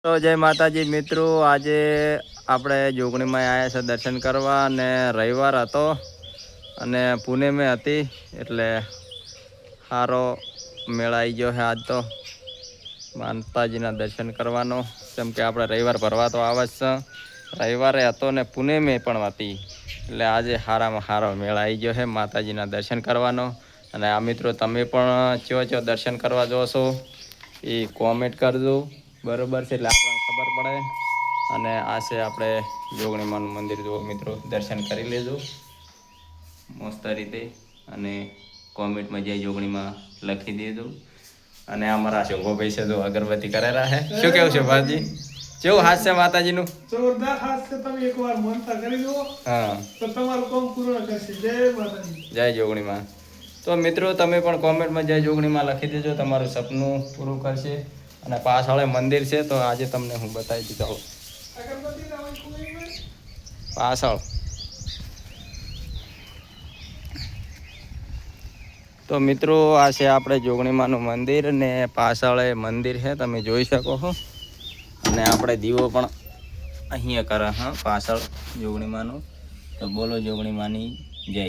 તો જય માતાજી મિત્રો, આજે આપણે જોગણીમાં આવ્યા છે દર્શન કરવા અને રવિવાર હતો અને પૂનમે હતી એટલે સારો મેળ આવી ગયો છે. આજ તો માતાજીના દર્શન કરવાનો, કેમ કે આપણે રવિવાર ભરવા તો આવે જ છે. રવિવારે હતો ને પૂનમે પણ હતી એટલે આજે સારામાં સારો મેળ આવી ગયો છે માતાજીના દર્શન કરવાનો. અને આ મિત્રો તમે પણ ચો દર્શન કરવા જોશો એ કોમેન્ટ કરજો, બરોબર છે, એટલે આપણને ખબર પડે. અને આ છે આપણે જોગણીમાનું મંદિર, જો મિત્રો દર્શન કરી લેજો મસ્ત રીતે અને કોમેન્ટમાં જય જોગણીમાં લખી દેજો. અને અમારા શોભાભાઈ છે જો અગરબત્તી કરેલા છે. શું કેવું છે ભાજી, કેવું હાસ્ય માતાજીનું? જોરદાર હાસ્ય. તમે એકવાર મનતા કરી દો હા તો તમારું કામ પૂર્ણ કરશે. જય માતાજી, જય જોગણીમાં. તો મિત્રો તમે પણ કોમેન્ટમાં જય જોગણીમાં લખી દેજો, તમારું સપનું પૂરું કરશે. અને પાછળ મંદિર છે તો આજે તમને હું બતાવી દીધો પાછળ. તો મિત્રો આ છે આપણે જોગણીમાનું મંદિર ને પાછળ મંદિર છે, તમે જોઈ શકો છો. અને આપણે દીવો પણ અહીંયા કરે હા પાછળ જોગણીમાનું. તો બોલો જોગણીમાની જય.